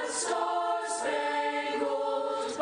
Star-spangled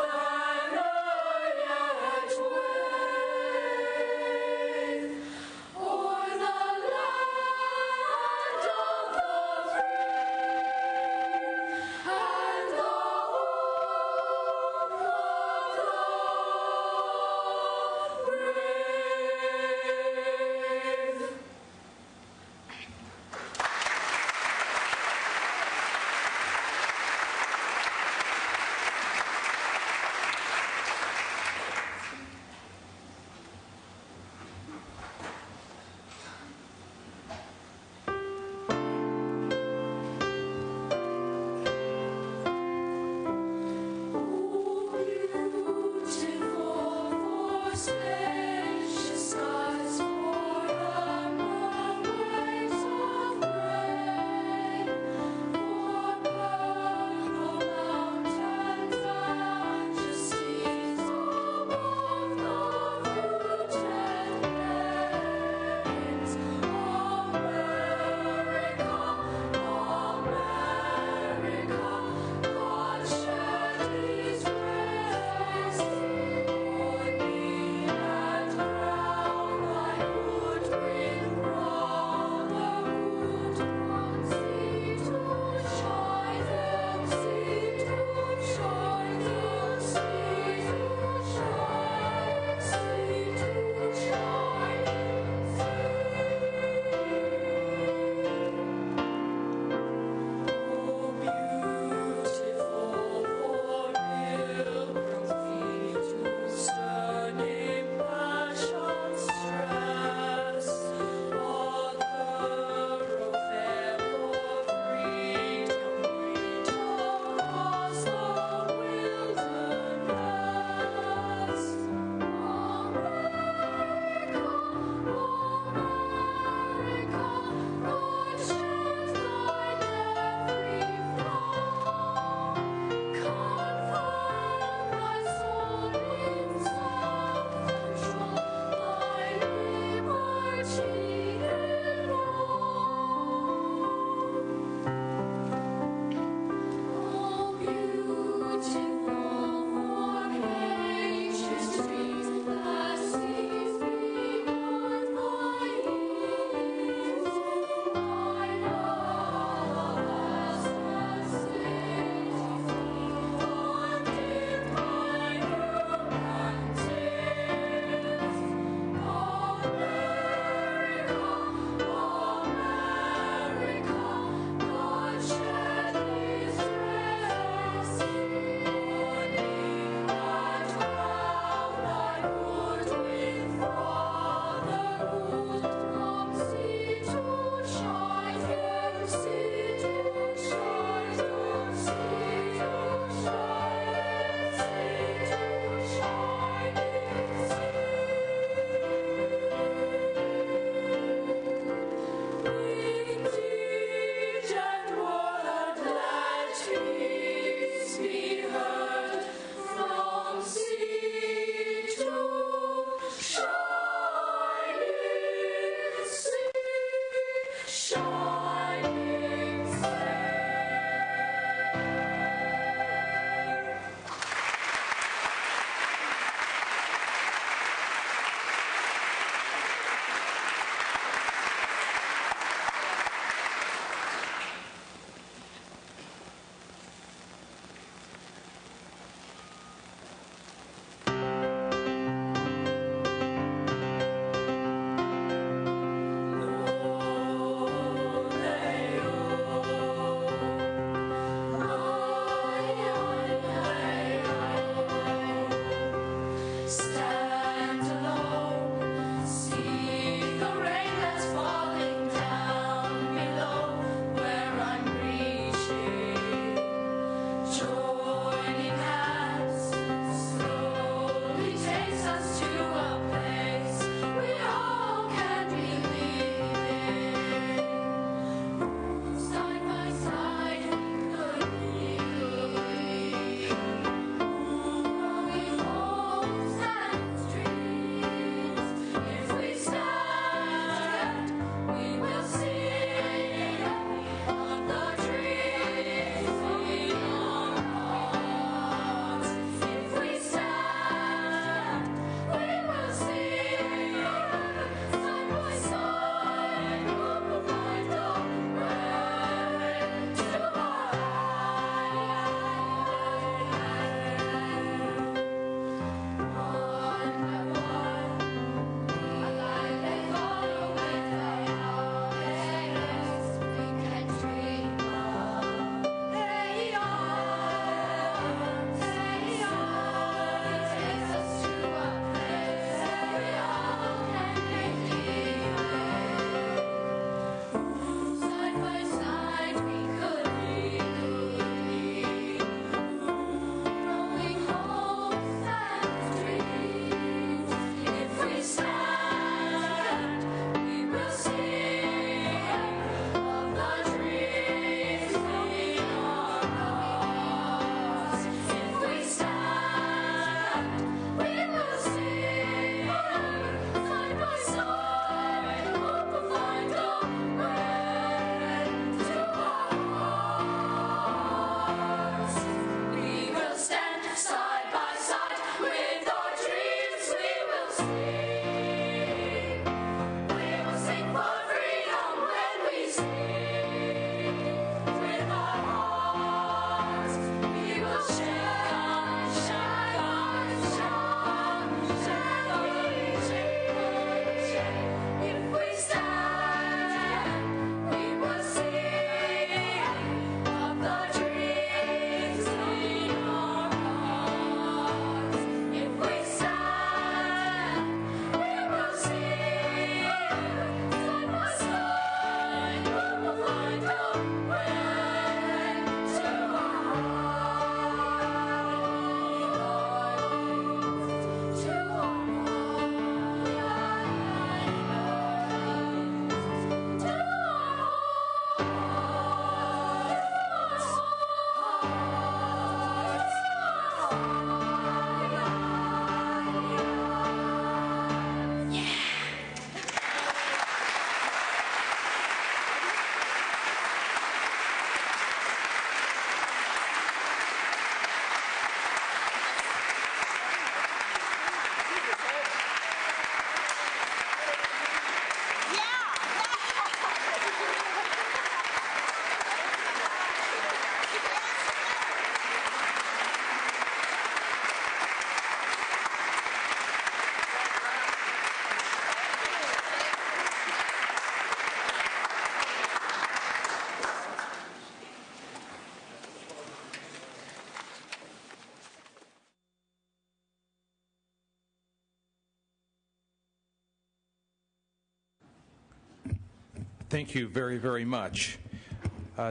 Thank you very, very much.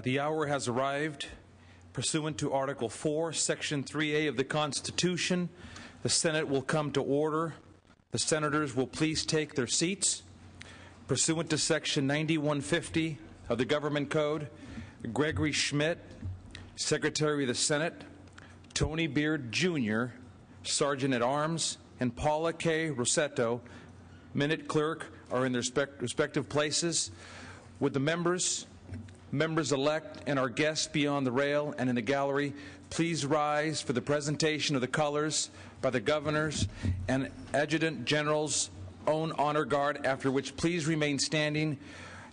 The hour has arrived. Pursuant to Article 4, Section 3A of the Constitution, the Senate will come to order. The senators will please take their seats. Pursuant to Section 9150 of the Government Code, Gregory Schmidt, Secretary of the Senate, Tony Beard, Jr., Sergeant at Arms, and Paula K. Rossetto, Minute Clerk, are in their respective places. Would the members-elect, and our guests beyond the rail and in the gallery please rise for the presentation of the colors by the Governor's and Adjutant General's own honor guard, after which please remain standing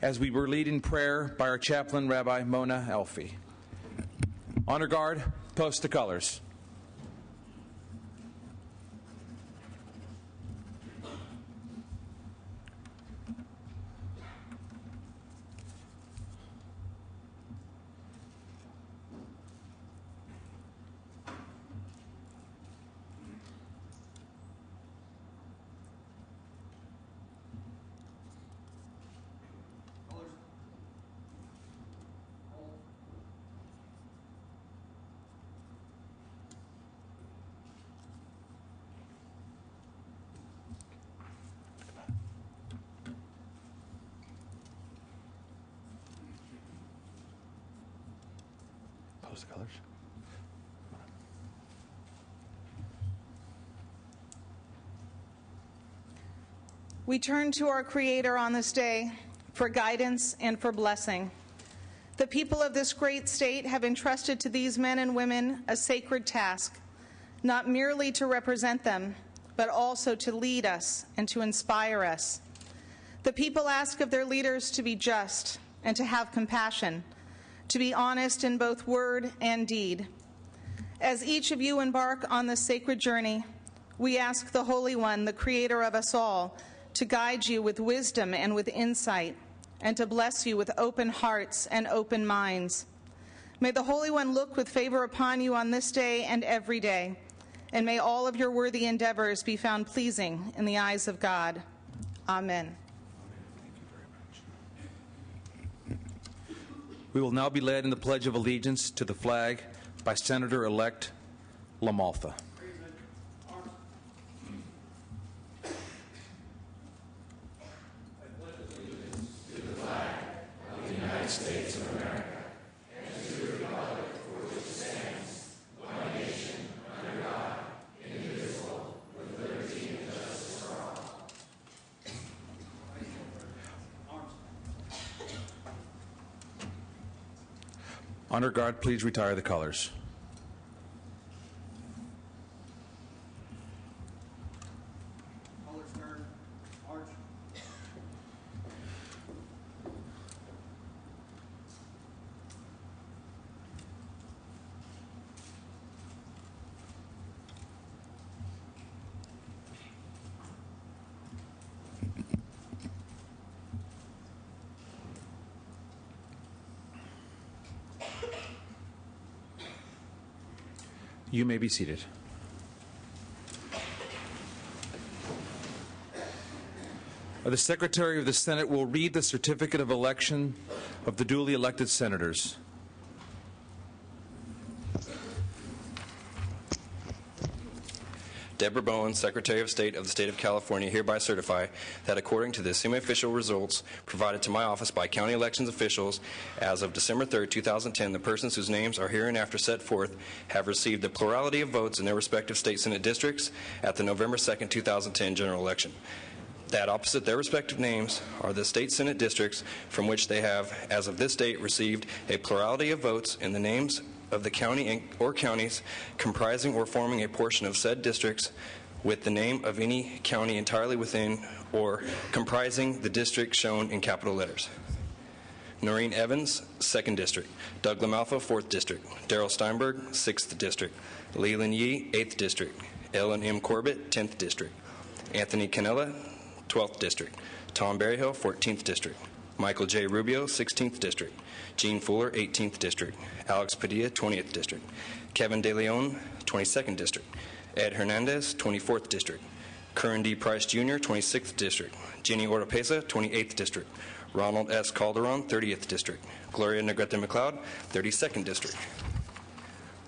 as we were lead in prayer by our chaplain, Rabbi Mona Elfi. Honor guard, post the colors. Post the colors. We turn to our Creator on this day for guidance and for blessing. The people of this great state have entrusted to these men and women a sacred task, not merely to represent them, but also to lead us and to inspire us. The people ask of their leaders to be just and to have compassion, to be honest in both word and deed. As each of you embark on this sacred journey, we ask the Holy One, the Creator of us all, to guide you with wisdom and with insight, and to bless you with open hearts and open minds. May the Holy One look with favor upon you on this day and every day, and may all of your worthy endeavors be found pleasing in the eyes of God. Amen. We will now be led in the Pledge of Allegiance to the flag by Senator-elect LaMalfa. States of America, and to the republic for which it stands, one nation, under God, indivisible, with liberty and justice for all. Honor guard, please retire the colors. You may be seated. The Secretary of the Senate will read the certificate of election of the duly elected senators. Deborah Bowen, Secretary of State of the State of California, hereby certify that according to the semi-official results provided to my office by county elections officials as of December 3, 2010, the persons whose names are hereinafter set forth have received the plurality of votes in their respective state Senate districts at the November 2, 2010 general election. That opposite their respective names are the state Senate districts from which they have, as of this date, received a plurality of votes in the names of the county or counties comprising or forming a portion of said districts with the name of any county entirely within or comprising the district shown in capital letters. Noreen Evans, 2nd District. Doug LaMalfa, 4th District. Darrell Steinberg, 6th District. Leland Yee, 8th District. Ellen M. Corbett, 10th District. Anthony Canella, 12th District. Tom Berryhill, 14th District. Michael J. Rubio, 16th District. Gene Fuller, 18th District. Alex Padilla, 20th District. Kevin De Leon, 22nd District. Ed Hernandez, 24th District. Curran D. Price Jr., 26th District. Jenny Oropesa, 28th District. Ronald S. Calderon, 30th District. Gloria Negrete McLeod, 32nd District.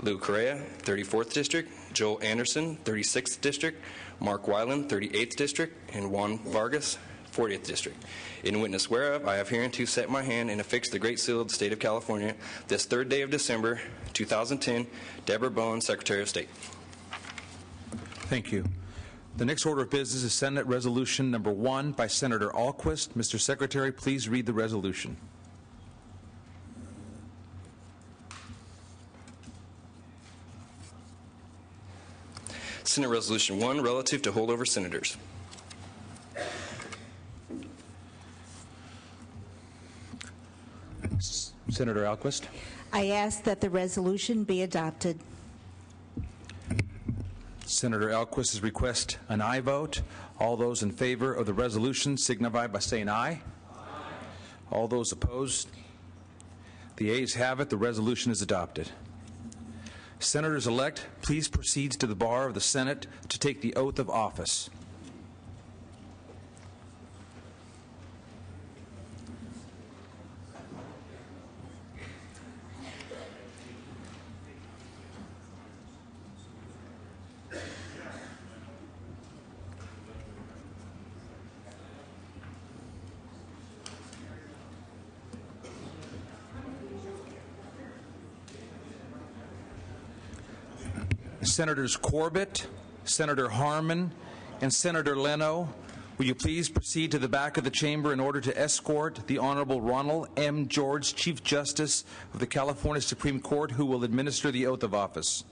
Lou Correa, 34th District. Joel Anderson, 36th District. Mark Weiland, 38th District. And Juan Vargas, 40th District. In witness whereof, I have hereunto set my hand and affixed the Great Seal of the State of California, this 3rd day of December, 2010, Deborah Bowen, Secretary of State. Thank you. The next order of business is Senate Resolution Number 1 by Senator Alquist. Mr. Secretary, please read the resolution. Senate Resolution 1, relative to holdover senators. Senator Alquist. I ask that the resolution be adopted. Senator Alquist's request an aye vote. All those in favor of the resolution signify by saying aye. Aye. All those opposed? The ayes have it. The resolution is adopted. Senators-elect, please proceed to the bar of the Senate to take the oath of office. Senators Corbett, Senator Harman, and Senator Leno, will you please proceed to the back of the chamber in order to escort the Honorable Ronald M. George, Chief Justice of the California Supreme Court, who will administer the oath of office.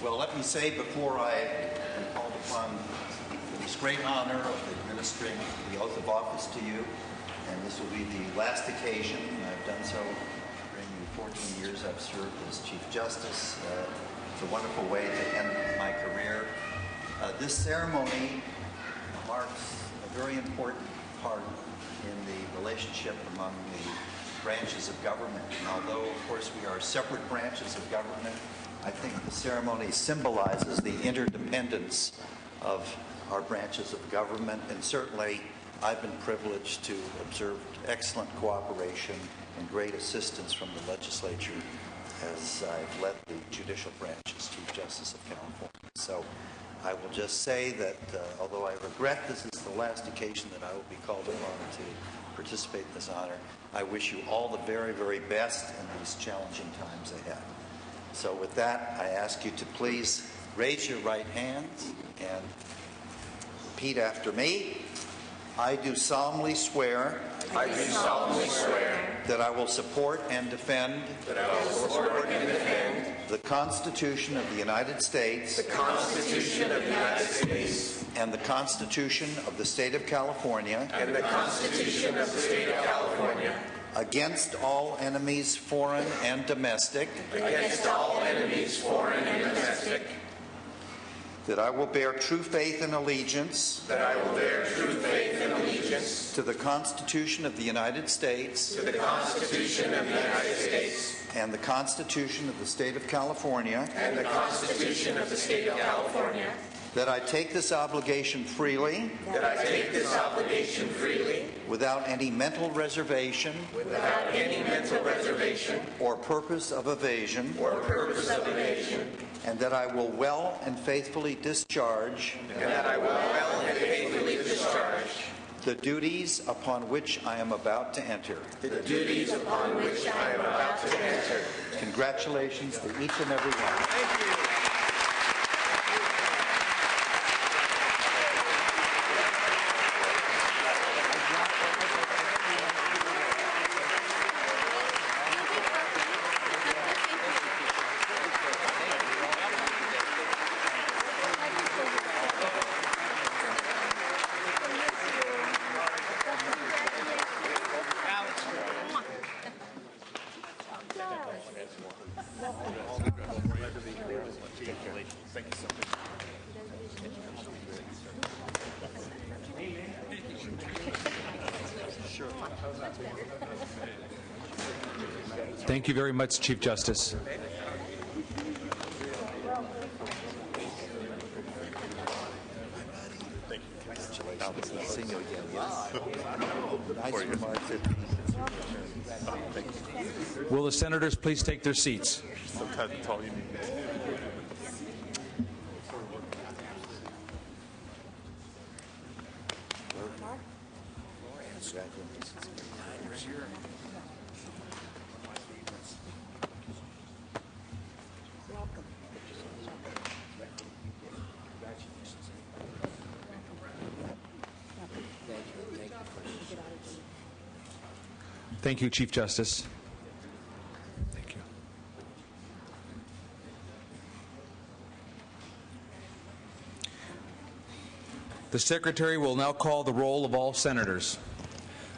Well, let me say before I am called upon this great honor of administering the oath of office to you, and this will be the last occasion. I've done so during the 14 years I've served as Chief Justice. It's a wonderful way to end my career. This ceremony marks a very important part in the relationship among the branches of government. And although, of course, we are separate branches of government, I think the ceremony symbolizes the interdependence of our branches of government, and certainly I've been privileged to observe excellent cooperation and great assistance from the legislature as I've led the judicial branch as Chief Justice of California. So I will just say that although I regret this is the last occasion that I will be called upon to participate in this honor, I wish you all the very, very best in these challenging times ahead. So with that, I ask you to please raise your right hands and repeat after me. I do solemnly swear. I do solemnly swear that I will support and defend. The Constitution of the United States. The Constitution of the United States. And the Constitution of the State of California. And the Constitution of the State of California. Against all enemies, foreign and domestic. Against all enemies, foreign and domestic. That I will bear true faith and allegiance. That I will bear true faith and allegiance. To the Constitution of the United States. To the Constitution of the United States. And the Constitution of the State of California. And the Constitution of the State of California. That I take this obligation freely. That I take this obligation freely. Without any mental reservation. Without any mental reservation. Or purpose of evasion. Or purpose of evasion. And that I will well and faithfully discharge. And that I will well and faithfully discharge. The duties upon which I am about to enter. The duties upon which I am about to enter. Congratulations to each and every one. Thank you. Thank you very much, Chief Justice. Will the senators please take their seats? Sometimes it's all you need. Thank you, Chief Justice. Thank you. The Secretary will now call the roll of all senators.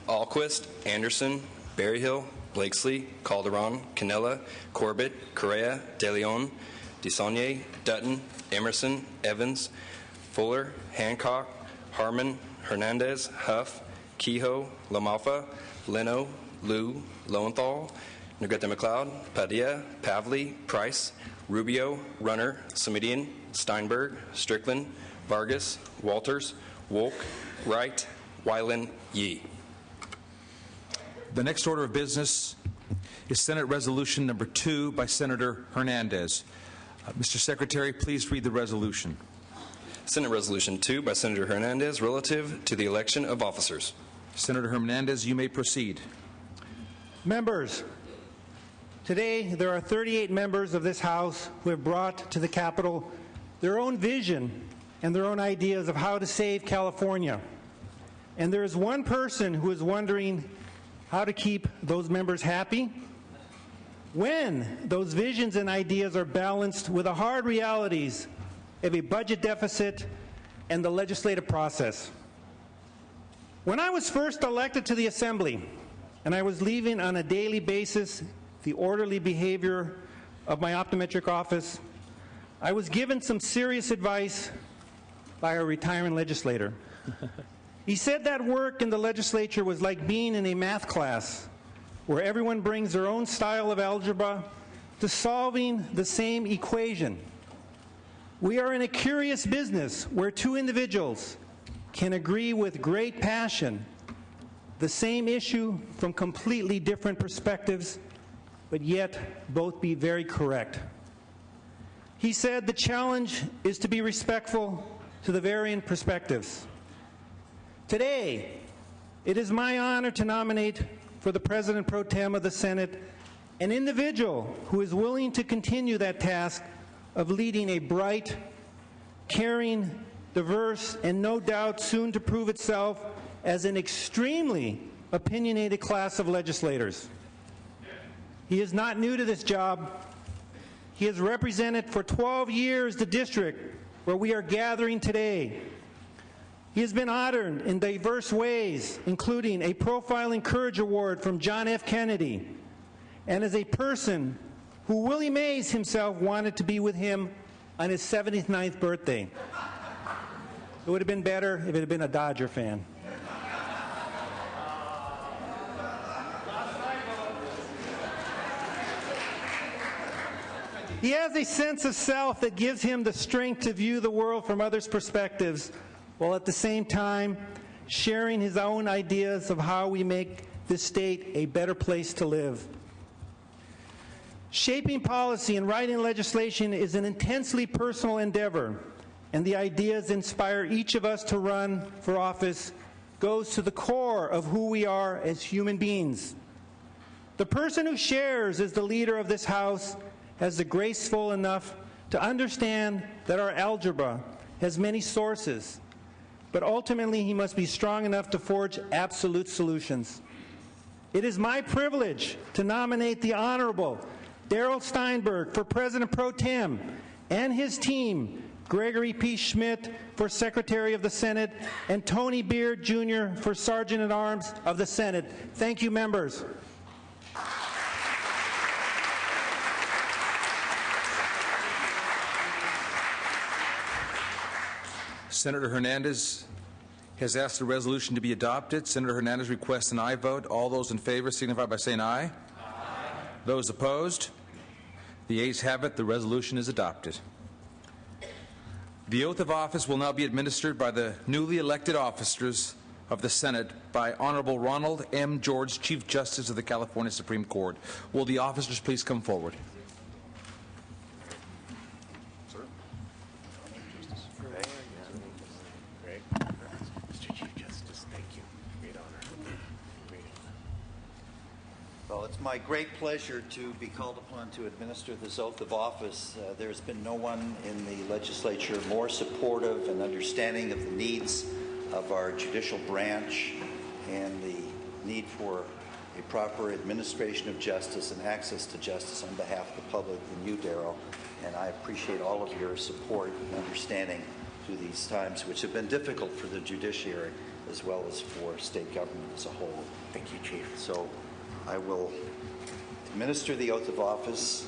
Alquist, Anderson, Berryhill, Blakesley, Calderon, Canella, Corbett, Correa, De Leon, DeSaulnier, Dutton, Emerson, Evans, Fuller, Hancock, Harmon, Hernandez, Huff, Kehoe, LaMalfa, Leno, Liu, Lowenthal, Negrete McLeod, Padilla, Pavley, Price, Rubio, Runner, Samidian, Steinberg, Strickland, Vargas, Walters, Wolk, Wright, Weiland, Yee. The next order of business is Senate Resolution Number 2 by Senator Hernandez. Mr. Secretary, please read the resolution. Senate Resolution 2 by Senator Hernandez relative to the election of officers. Senator Hernandez, you may proceed. Members, today there are 38 members of this House who have brought to the Capitol their own vision and their own ideas of how to save California. And there is one person who is wondering how to keep those members happy when those visions and ideas are balanced with the hard realities of a budget deficit and the legislative process. When I was first elected to the Assembly, and I was leaving on a daily basis the orderly behavior of my optometric office, I was given some serious advice by a retiring legislator. He said that work in the legislature was like being in a math class where everyone brings their own style of algebra to solving the same equation. We are in a curious business where two individuals can agree with great passion the same issue from completely different perspectives, but yet both be very correct. He said the challenge is to be respectful to the varying perspectives. Today, it is my honor to nominate for the President Pro Tem of the Senate an individual who is willing to continue that task of leading a bright, caring, diverse, and no doubt soon to prove itself as an extremely opinionated class of legislators. He is not new to this job. He has represented for 12 years the district where we are gathering today. He has been honored in diverse ways, including a Profiling Courage Award from John F. Kennedy, and as a person who Willie Mays himself wanted to be with him on his 79th birthday. It would have been better if it had been a Dodger fan. He has a sense of self that gives him the strength to view the world from others' perspectives, while at the same time sharing his own ideas of how we make this state a better place to live. Shaping policy and writing legislation is an intensely personal endeavor, and the ideas inspire each of us to run for office goes to the core of who we are as human beings. The person who shares as the leader of this House has the graceful enough to understand that our algebra has many sources, but ultimately he must be strong enough to forge absolute solutions. It is my privilege to nominate the Honorable Darrell Steinberg for President Pro Tem and his team, Gregory P. Schmidt for Secretary of the Senate, and Tony Beard, Jr. for Sergeant at Arms of the Senate. Thank you, members. Senator Hernandez has asked the resolution to be adopted. Senator Hernandez requests an aye vote. All those in favor signify by saying aye. Aye. Those opposed? The ayes have it. The resolution is adopted. The oath of office will now be administered by the newly elected officers of the Senate by Honorable Ronald M. George, Chief Justice of the California Supreme Court. Will the officers please come forward? Well, it's my great pleasure to be called upon to administer this oath of office. There's been no one in the legislature more supportive and understanding of the needs of our judicial branch and the need for a proper administration of justice and access to justice on behalf of the public than you, Darrell. And I appreciate all of your support and understanding through these times, which have been difficult for the judiciary as well as for state government as a whole. Thank you, Chief. So I will administer the oath of office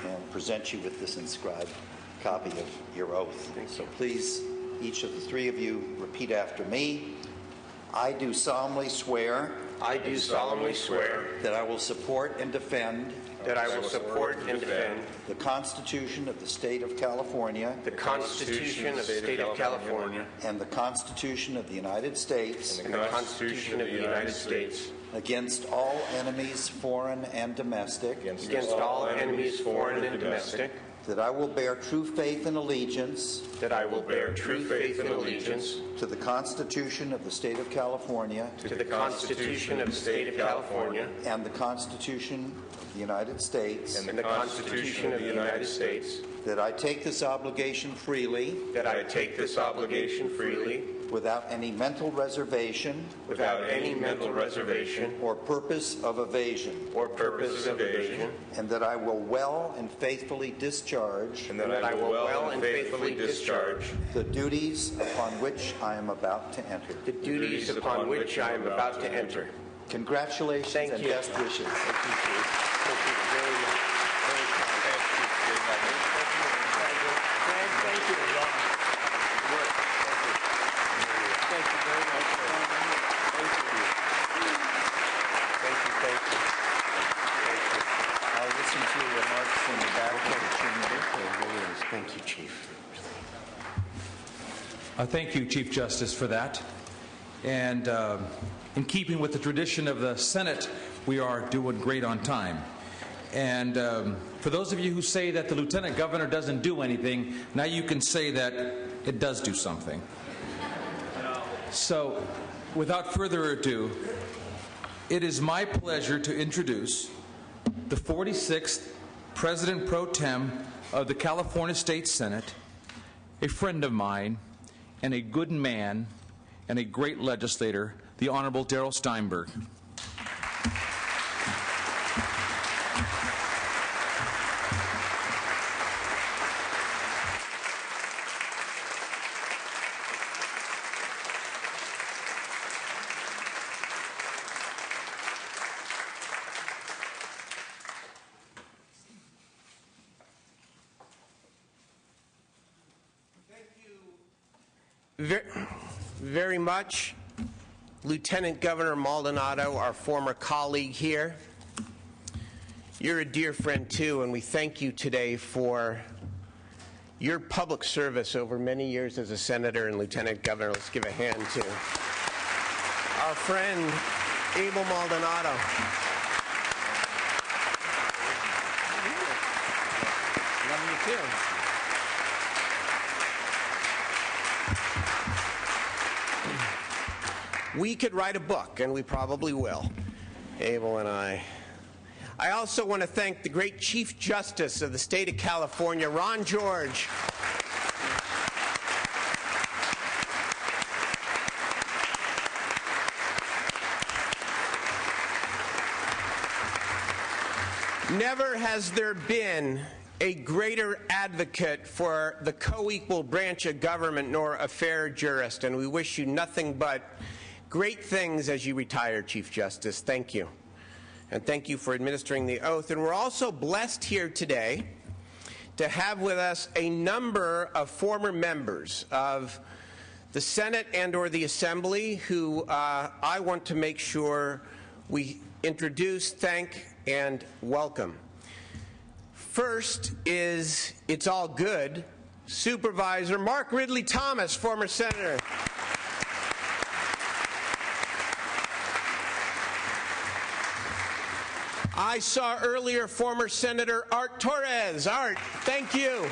and present you with this inscribed copy of your oath. So please, each of the three of you, repeat after me. I do solemnly swear. I do solemnly swear that I will support and defend. That I will support and defend the Constitution of the State of California. The Constitution of the State of California. And the Constitution of the United States. And the Constitution of the United States. Against all enemies, foreign and domestic. Against all enemies, foreign and domestic. That I will bear true faith and allegiance. That I will bear true faith and allegiance. To the Constitution of the State of California. To the Constitution of the State of California. And the Constitution of the United States. And the Constitution of the United States. That I take this obligation freely. That I take this obligation freely. Without any mental reservation. Without any mental reservation. Or purpose of evasion. Or purpose of evasion. And that I will well and faithfully discharge. And that I will well and faithfully discharge. The duties upon which I am about to enter. The duties upon which I am about to enter. Congratulations and best wishes. Thank you, Chief. Thank you very much. Very kind. Thank you. Thank you very much. Thank you. Thank you. Thank you. Thank you. I'll listen to your remarks in the back of the chamber. Thank you, Chief. Thank you, Chief Justice, for that. And in keeping with the tradition of the Senate, we are doing great on time. And for those of you who say that the Lieutenant Governor doesn't do anything, now you can say that it does do something. So, without further ado, it is my pleasure to introduce the 46th President Pro Tem of the California State Senate, a friend of mine, and a good man, and a great legislator, the Honorable Darrell Steinberg. Very much, Lieutenant Governor Maldonado, our former colleague here. You're a dear friend too, and we thank you today for your public service over many years as a senator and lieutenant governor. Let's give a hand to our friend Abel Maldonado. Love you too. We could write a book, and we probably will, Abel and I. I also want to thank the great Chief Justice of the State of California, Ron George. Never has there been a greater advocate for the co-equal branch of government nor a fair jurist, and we wish you nothing but great things as you retire, Chief Justice. Thank you. And thank you for administering the oath. And we're also blessed here today to have with us a number of former members of the Senate and/or the Assembly, who I want to make sure we introduce, thank, and welcome. First is It's All Good, Supervisor Mark Ridley Thomas, former Senator. I saw earlier former Senator Art Torres. Art, thank you.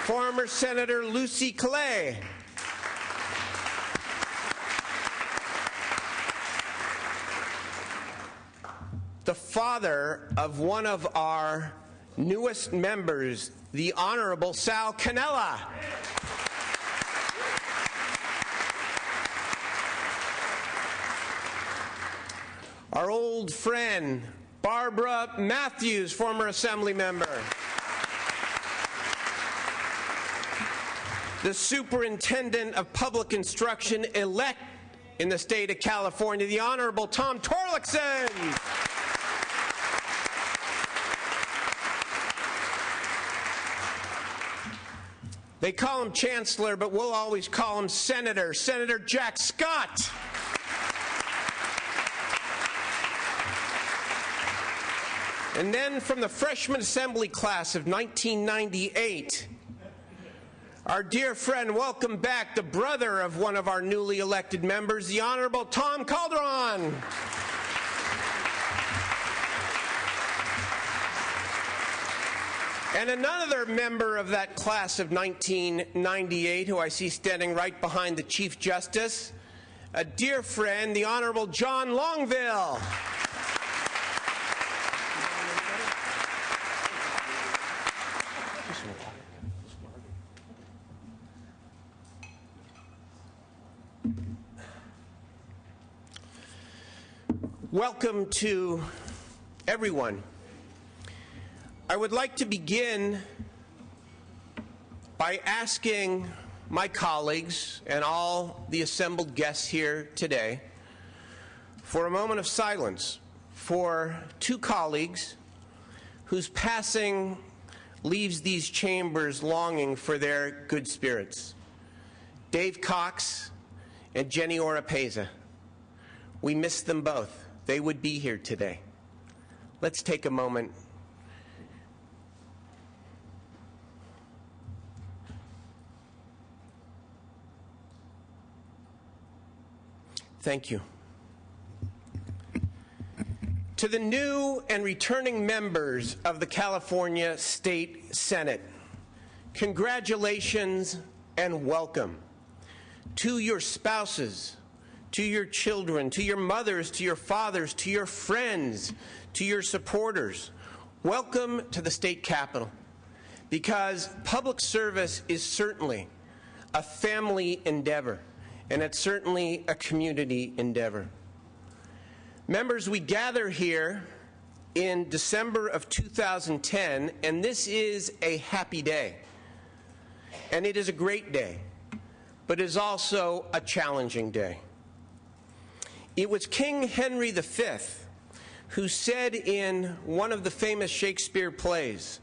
Former Senator Lucy Clay. The father of one of our newest members, the Honorable Sal Cannella. Our old friend, Barbara Matthews, former Assembly member. The Superintendent of Public Instruction elect in the state of California, the Honorable Tom Torlakson. They call him Chancellor, but we'll always call him Senator, Senator Jack Scott. And then from the freshman assembly class of 1998, our dear friend, welcome back, the brother of one of our newly elected members, the Honorable Tom Calderon. And another member of that class of 1998, who I see standing right behind the Chief Justice, a dear friend, the Honorable John Longville. Welcome to everyone. I would like to begin by asking my colleagues and all the assembled guests here today for a moment of silence for two colleagues whose passing leaves these chambers longing for their good spirits, Dave Cox and Jenny Oropeza. We miss them both. They would be here today. Let's take a moment. Thank you. To the new and returning members of the California State Senate, congratulations and welcome. To your spouses, to your children, to your mothers, to your fathers, to your friends, to your supporters, welcome to the state capitol, because public service is certainly a family endeavor, and it's certainly a community endeavor. Members, we gather here in December of 2010, and this is a happy day, and it is a great day, but it is also a challenging day. It was King Henry V who said in one of the famous Shakespeare plays,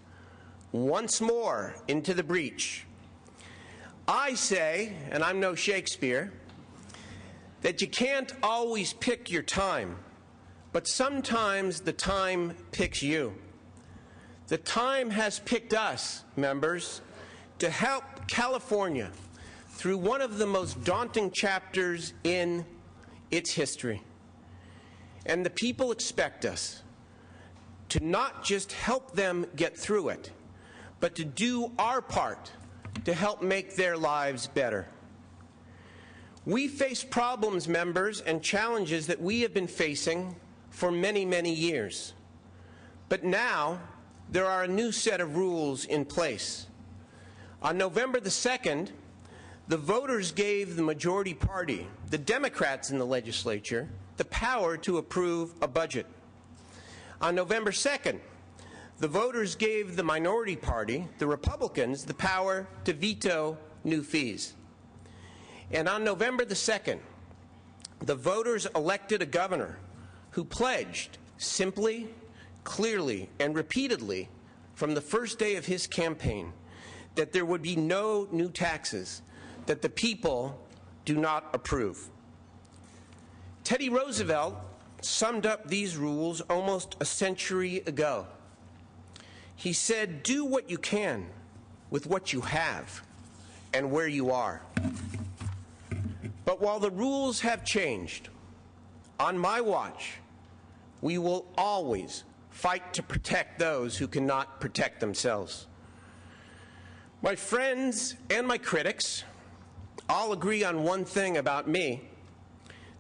"Once more into the breach." I say, and I'm no Shakespeare, that you can't always pick your time, but sometimes the time picks you. The time has picked us, members, to help California through one of the most daunting chapters in its history. And the people expect us to not just help them get through it, but to do our part to help make their lives better. We face problems, members, and challenges that we have been facing for many, many years. But now there are a new set of rules in place. On November the 2nd, the voters gave the majority party, the Democrats in the legislature, the power to approve a budget. On November 2nd, the voters gave the minority party, the Republicans, the power to veto new fees. And on November the 2nd, the voters elected a governor who pledged simply, clearly, and repeatedly from the first day of his campaign that there would be no new taxes that the people do not approve. Teddy Roosevelt summed up these rules almost a century ago. He said, "Do what you can with what you have and where you are." But while the rules have changed, on my watch, we will always fight to protect those who cannot protect themselves. My friends and my critics all agree on one thing about me.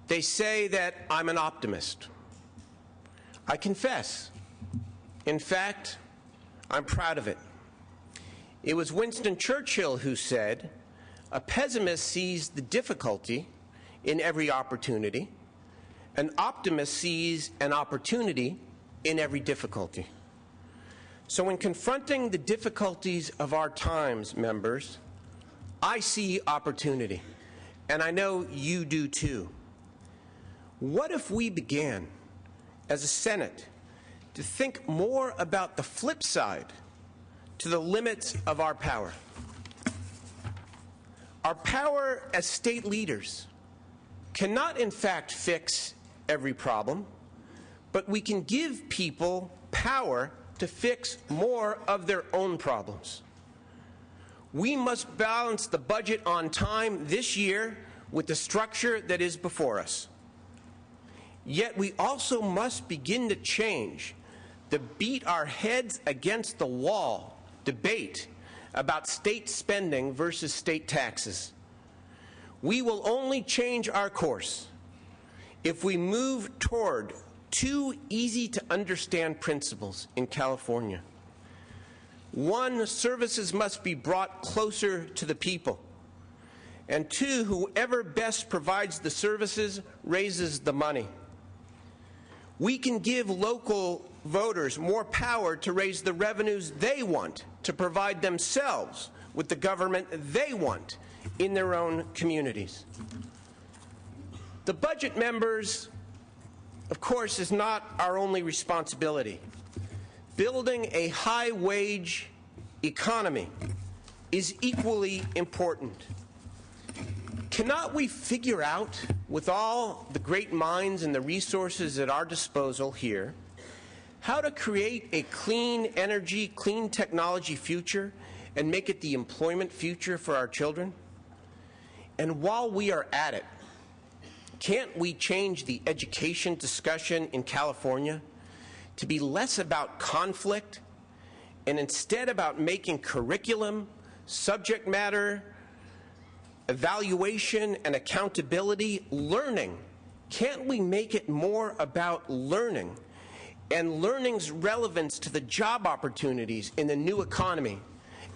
They say that I'm an optimist. I confess. In fact, I'm proud of it. It was Winston Churchill who said, "A pessimist sees the difficulty in every opportunity. An optimist sees an opportunity in every difficulty." So when confronting the difficulties of our times, members, I see opportunity, and I know you do too. What if we began, as a Senate, to think more about the flip side to the limits of our power? Our power as state leaders cannot, in fact, fix every problem, but we can give people power to fix more of their own problems. We must balance the budget on time this year with the structure that is before us. Yet we also must begin to change the beat our heads against the wall debate about state spending versus state taxes. We will only change our course if we move toward two easy-to-understand principles in California. One, services must be brought closer to the people. And two, whoever best provides the services raises the money. We can give local voters more power to raise the revenues they want to provide themselves with the government they want in their own communities. The budget, members, of course, is not our only responsibility. Building a high-wage economy is equally important. Cannot we figure out, with all the great minds and the resources at our disposal here, how to create a clean energy, clean technology future and make it the employment future for our children? And while we are at it, can't we change the education discussion in California to be less about conflict and instead about making curriculum, subject matter, evaluation, and accountability learning? Can't we make it more about learning and learning's relevance to the job opportunities in the new economy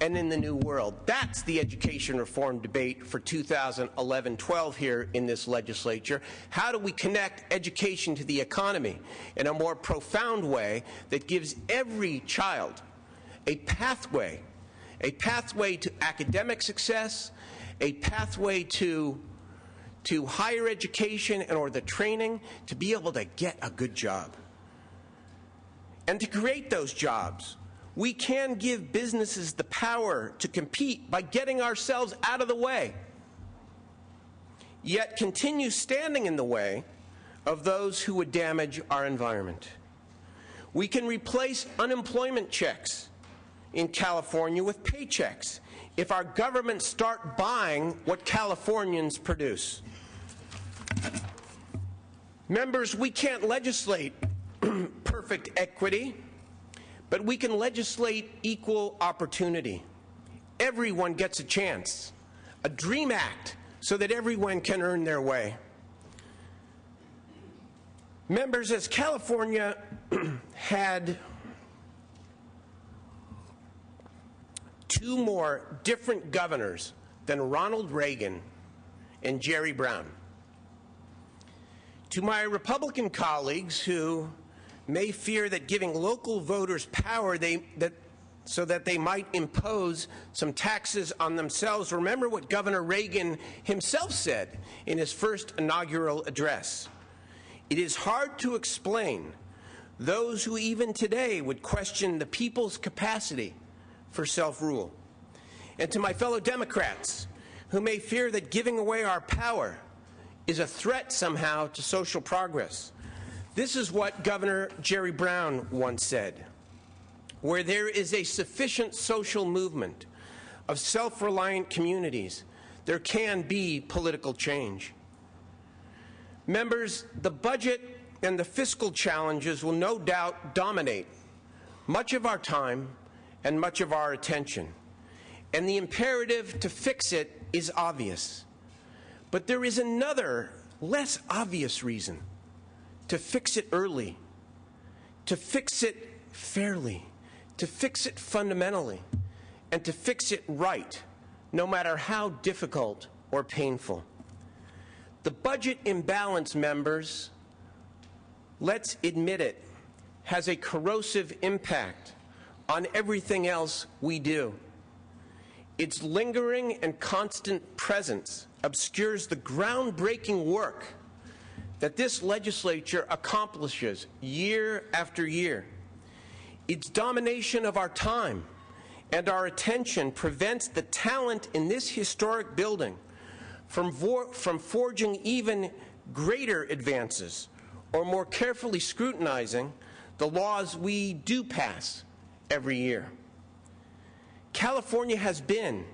and in the new world? That's the education reform debate for 2011-12 here in this legislature. How do we connect education to the economy in a more profound way that gives every child a pathway to academic success, a pathway to higher education or the training to be able to get a good job? And to create those jobs, we can give businesses the power to compete by getting ourselves out of the way, yet continue standing in the way of those who would damage our environment. We can replace unemployment checks in California with paychecks if our government start buying what Californians produce. Members, we can't legislate perfect equity, but we can legislate equal opportunity. Everyone gets a chance. A DREAM Act so that everyone can earn their way. Members, as California had two more different governors than Ronald Reagan and Jerry Brown. To my Republican colleagues who may fear that giving local voters power so that they might impose some taxes on themselves, remember what Governor Reagan himself said in his first inaugural address. It is hard to explain those who even today would question the people's capacity for self-rule. And to my fellow Democrats who may fear that giving away our power is a threat somehow to social progress, this is what Governor Jerry Brown once said: where there is a sufficient social movement of self-reliant communities, there can be political change. Members, the budget and the fiscal challenges will no doubt dominate much of our time and much of our attention. And the imperative to fix it is obvious. But there is another, less obvious reason to fix it early, to fix it fairly, to fix it fundamentally, and to fix it right, no matter how difficult or painful. The budget imbalance, members, let's admit it, has a corrosive impact on everything else we do. Its lingering and constant presence obscures the groundbreaking work that this legislature accomplishes year after year. Its domination of our time and our attention prevents the talent in this historic building from forging even greater advances or more carefully scrutinizing the laws we do pass every year. California has been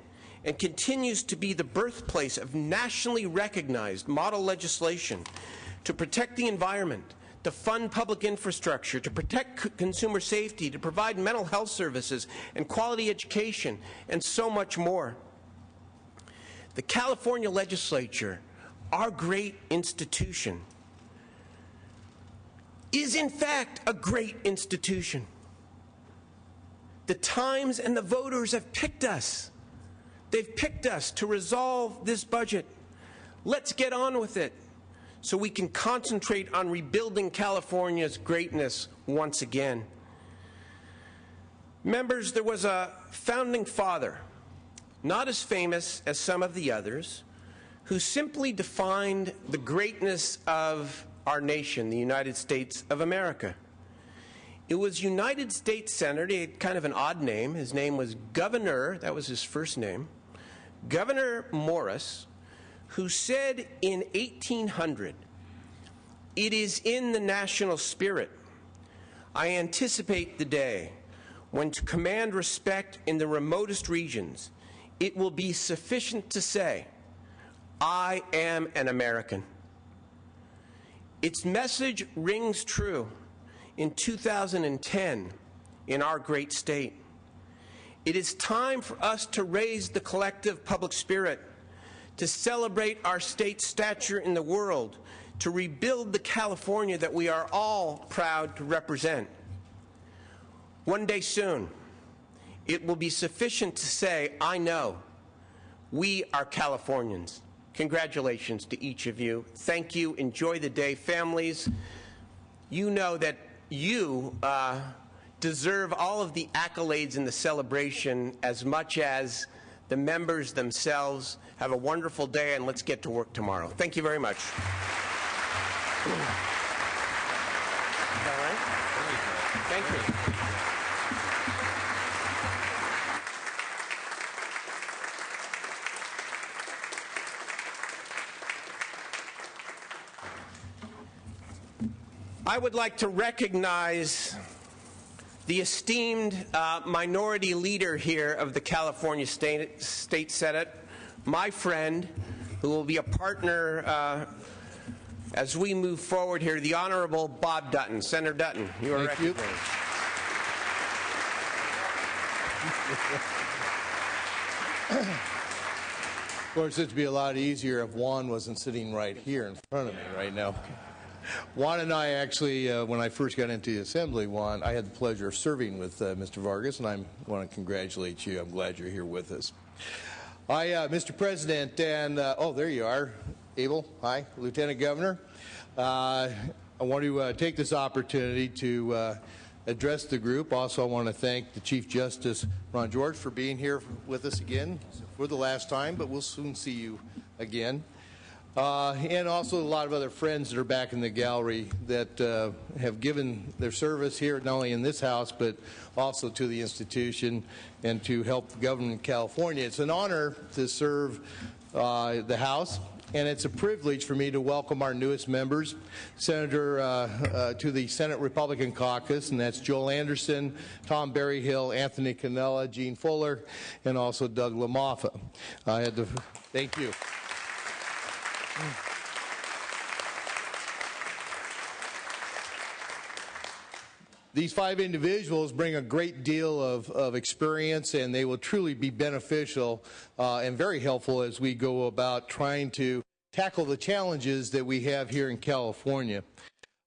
and continues to be the birthplace of nationally recognized model legislation to protect the environment, to fund public infrastructure, to protect consumer safety, to provide mental health services and quality education, and so much more. The California legislature, our great institution, is in fact a great institution. The Times and the voters have picked us. They've picked us to resolve this budget. Let's get on with it so we can concentrate on rebuilding California's greatness once again. Members, there was a founding father, not as famous as some of the others, who simply defined the greatness of our nation, the United States of America. It was United States Senator, he had kind of an odd name. His name was Governor, that was his first name, Gouverneur Morris, who said in 1800, "It is in the national spirit. I anticipate the day when to command respect in the remotest regions, it will be sufficient to say, I am an American." Its message rings true in 2010 in our great state. It is time for us to raise the collective public spirit, to celebrate our state's stature in the world, to rebuild the California that we are all proud to represent. One day soon, it will be sufficient to say, I know, we are Californians. Congratulations to each of you. Thank you. Enjoy the day. Families, you know that you deserve all of the accolades in the celebration as much as the members themselves. Have a wonderful day, and let's get to work tomorrow. Thank you very much. All right? Thank you. I would like to recognize the esteemed minority leader here of the California State Senate, my friend, who will be a partner as we move forward here, the Honorable Bob Dutton. Senator Dutton, you are recognized. Of course, it'd be a lot easier if Juan wasn't sitting right here in front of me right now. Juan and I actually, when I first got into the Assembly, Juan, I had the pleasure of serving with Mr. Vargas, and I want to congratulate you. I'm glad you're here with us. Mr. President, and oh, there you are, Abel. Hi, Lieutenant Governor. I want to take this opportunity to address the group. Also, I want to thank the Chief Justice Ron George for being here with us again for the last time, but we'll soon see you again. and also a lot of other friends that are back in the gallery that have given their service here, not only in this House, but also to the institution and to help the government of California. It's an honor to serve the House, and it's a privilege for me to welcome our newest members, to the Senate Republican Caucus, and that's Joel Anderson, Tom Berryhill, Anthony Cannella, Gene Fuller, and also Doug LaMoffa. I had to thank you. These 5 individuals bring a great deal of experience, and they will truly be beneficial and very helpful as we go about trying to tackle the challenges that we have here in California.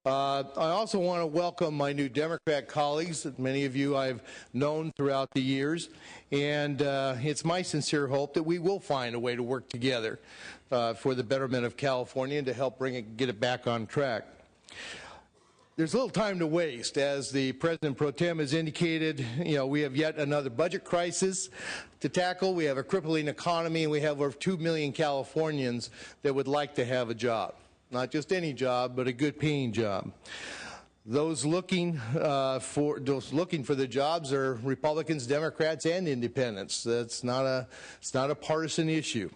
I also want to welcome my new Democrat colleagues, that many of you I've known throughout the years, and it's my sincere hope that we will find a way to work together for the betterment of California and to help get it back on track. There's little time to waste. As the President Pro Tem has indicated, we have yet another budget crisis to tackle. We have a crippling economy, and we have over 2 million Californians that would like to have a job. Not just any job, but a good paying job. Those looking for the jobs are Republicans, Democrats, and independents. It's not a partisan issue.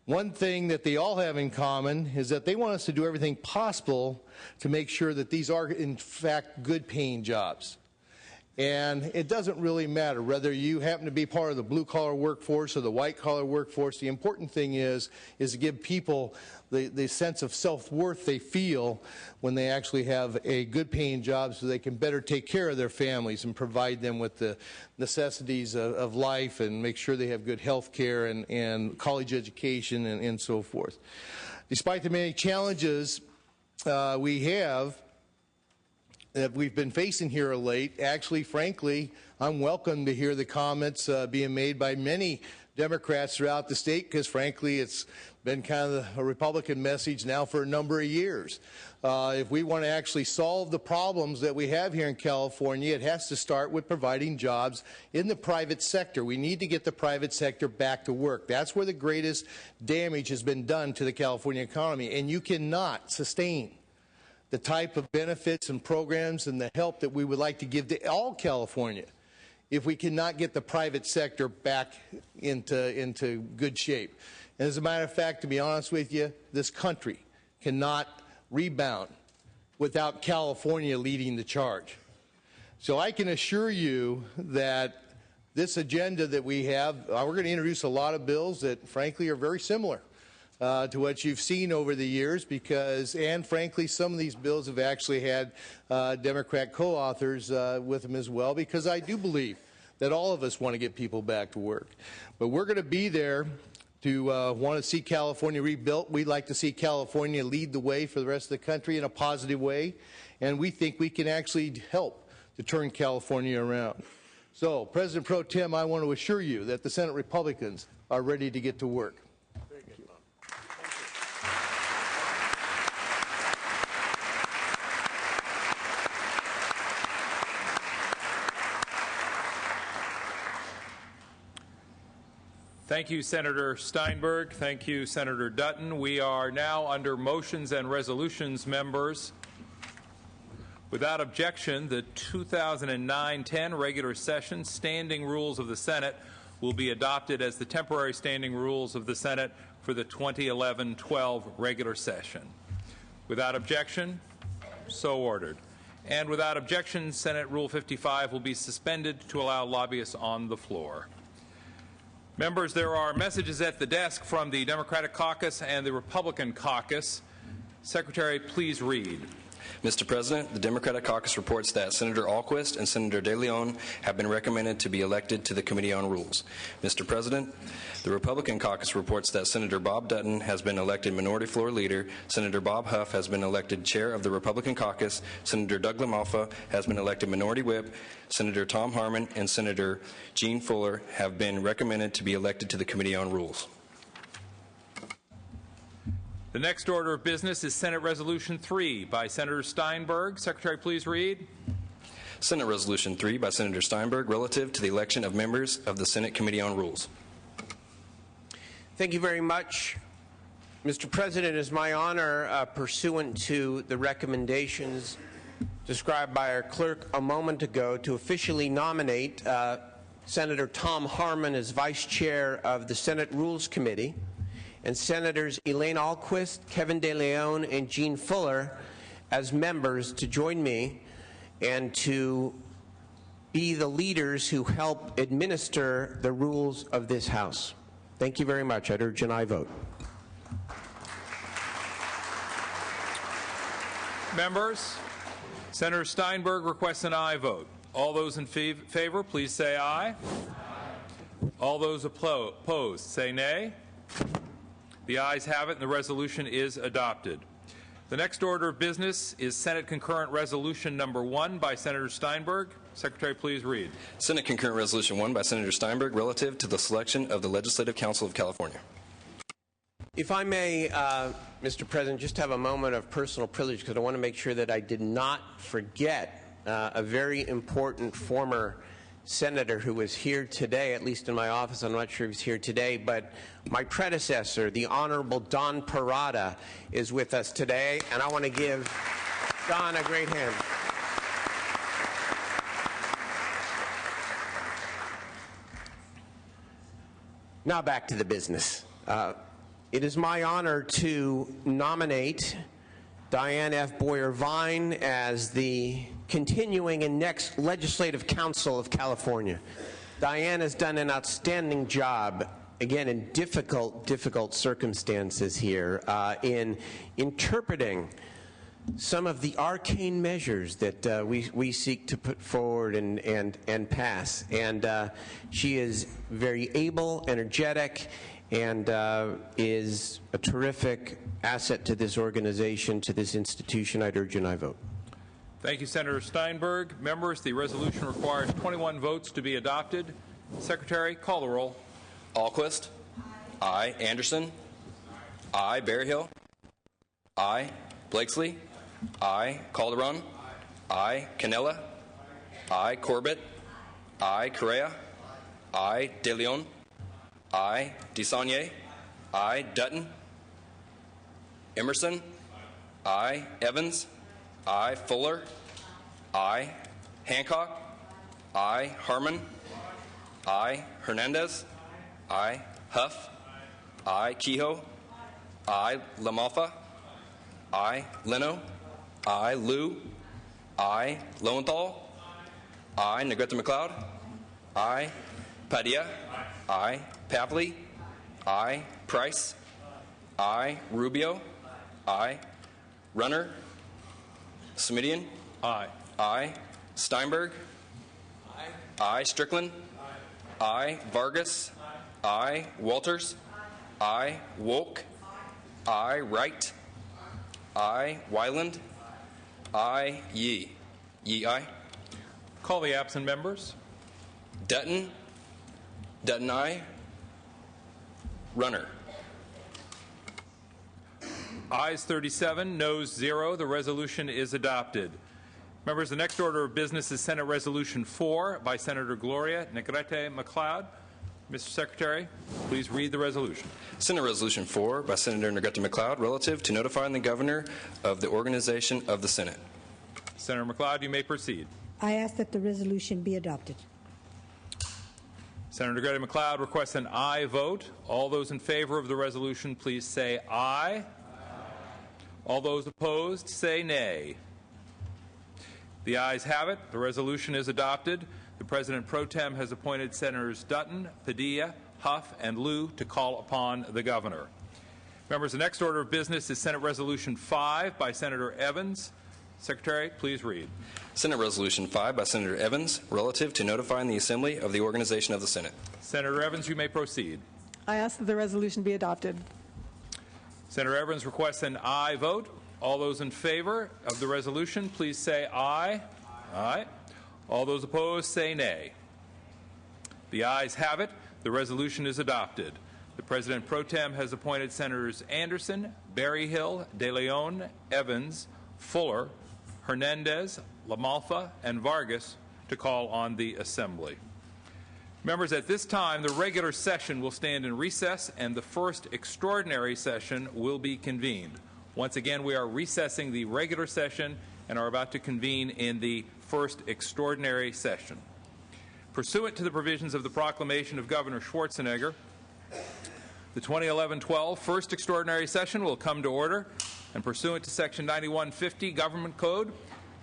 One thing that they all have in common is that they want us to do everything possible to make sure that these are, in fact, good-paying jobs. And it doesn't really matter whether you happen to be part of the blue-collar workforce or the white-collar workforce. The important thing is to give people the sense of self-worth they feel when they actually have a good-paying job so they can better take care of their families and provide them with the necessities of life and make sure they have good health care and college education and so forth. Despite the many challenges we have that we've been facing here of late, actually, frankly, I'm welcome to hear the comments being made by many Democrats throughout the state, because frankly it's been kind of a Republican message now for a number of years. If we want to actually solve the problems that we have here in California, it has to start with providing jobs in the private sector. We need to get the private sector back to work. That's where the greatest damage has been done to the California economy, and you cannot sustain the type of benefits and programs and the help that we would like to give to all California if we cannot get the private sector back into good shape. And as a matter of fact, to be honest with you, this country cannot rebound without California leading the charge. So I can assure you that this agenda that we have, we're going to introduce a lot of bills that frankly are very similar to what you've seen over the years, and frankly, some of these bills have actually had Democrat co-authors with them as well, because I do believe that all of us want to get people back to work. But we're going to be there to want to see California rebuilt. We'd like to see California lead the way for the rest of the country in a positive way, and we think we can actually help to turn California around. So, President Pro Tem, I want to assure you that the Senate Republicans are ready to get to work. Thank you, Senator Steinberg. Thank you, Senator Dutton. We are now under motions and resolutions, members. Without objection, the 2009-10 regular session standing rules of the Senate will be adopted as the temporary standing rules of the Senate for the 2011-12 regular session. Without objection, so ordered. And without objection, Senate Rule 55 will be suspended to allow lobbyists on the floor. Members, there are messages at the desk from the Democratic Caucus and the Republican Caucus. Secretary, please read. Mr. President, the Democratic Caucus reports that Senator Alquist and Senator De Leon have been recommended to be elected to the Committee on Rules. Mr. President, the Republican Caucus reports that Senator Bob Dutton has been elected Minority Floor Leader, Senator Bob Huff has been elected Chair of the Republican Caucus, Senator Doug LaMoffa has been elected Minority Whip, Senator Tom Harmon and Senator Gene Fuller have been recommended to be elected to the Committee on Rules. The next order of business is Senate Resolution 3 by Senator Steinberg. Secretary, please read. Senate Resolution 3 by Senator Steinberg relative to the election of members of the Senate Committee on Rules. Thank you very much. Mr. President, it is my honor, pursuant to the recommendations described by our clerk a moment ago, to officially nominate Senator Tom Harmon as Vice Chair of the Senate Rules Committee, and Senators Elaine Ahlquist, Kevin De Leon, and Jean Fuller as members to join me and to be the leaders who help administer the rules of this House. Thank you very much. I'd urge an aye vote. Members, Senator Steinberg requests an aye vote. All those in favor, please say aye. All those opposed, say nay. The ayes have it, and the resolution is adopted. The next order of business is Senate Concurrent Resolution number 1 by Senator Steinberg. Secretary, please read. Senate Concurrent Resolution 1 by Senator Steinberg relative to the selection of the Legislative Council of California. If I may, Mr. President, just have a moment of personal privilege, because I want to make sure that I did not forget a very important former senator who was here today, at least in my office. I'm not sure if he's here today, but my predecessor, the Honorable Don Parada, is with us today, and I want to give Don a great hand. Now back to the business. It is my honor to nominate Diane F. Boyer-Vine as the continuing and next Legislative Council of California. Diane has done an outstanding job, again, in difficult circumstances here, in interpreting some of the arcane measures that we seek to put forward and pass. And she is very able, energetic, and is a terrific asset to this organization, to this institution. I'd urge an aye vote. Thank you, Senator Steinberg. Members, the resolution requires 21 votes to be adopted. Secretary, call the roll. Ahlquist. Aye. Anderson. Aye. Berryhill. Aye. Blakesley. Aye. Calderon. Aye. Canella. Aye. Corbett. Aye. Correa. Aye. De Leon. Aye. DeSaulnier. Aye. Dutton. Emerson. Aye. Evans. Aye. Fuller. Aye. Hancock. Aye. Harmon. Aye. Hernandez. Aye. Huff. Aye. Kehoe. Aye. LaMalfa. Aye. Leno. Aye. Liu. Aye. Lowenthal. Aye. Negrete McLeod. Aye. Padilla. Aye. Pavley. Aye. Price. Aye. Rubio. Aye. Runner. Smidian. Aye. Aye. Steinberg. Aye. Aye. Strickland. Aye. Vargas. Aye. Walters. Aye. Wolk. Aye. Wright. Aye. Wyland. Aye. Yee. Yee, aye. Call the absent members. Dutton. Dutton, aye. Runner. Ayes 37, noes 0. The resolution is adopted. Members, the next order of business is Senate Resolution 4 by Senator Gloria Negrete McLeod. Mr. Secretary, please read the resolution. Senate Resolution 4 by Senator Negrete McLeod relative to notifying the governor of the organization of the Senate. Senator McLeod, you may proceed. I ask that the resolution be adopted. Senator Negrete McLeod requests an aye vote. All those in favor of the resolution, please say aye. All those opposed, say nay. The ayes have it. The resolution is adopted. The President Pro Tem has appointed Senators Dutton, Padilla, Huff, and Liu to call upon the governor. Members, the next order of business is Senate Resolution 5 by Senator Evans. Secretary, please read. Senate Resolution 5 by Senator Evans relative to notifying the Assembly of the organization of the Senate. Senator Evans, you may proceed. I ask that the resolution be adopted. Senator Evans requests an aye vote. All those in favor of the resolution, please say aye. Aye. All those opposed, say nay. The ayes have it. The resolution is adopted. The President Pro Tem has appointed Senators Anderson, Berryhill, De Leon, Evans, Fuller, Hernandez, LaMalfa, and Vargas to call on the Assembly. Members, at this time, the regular session will stand in recess and the first extraordinary session will be convened. Once again, we are recessing the regular session and are about to convene in the first extraordinary session. Pursuant to the provisions of the proclamation of Governor Schwarzenegger, the 2011-12 first extraordinary session will come to order, and pursuant to Section 9150 Government Code,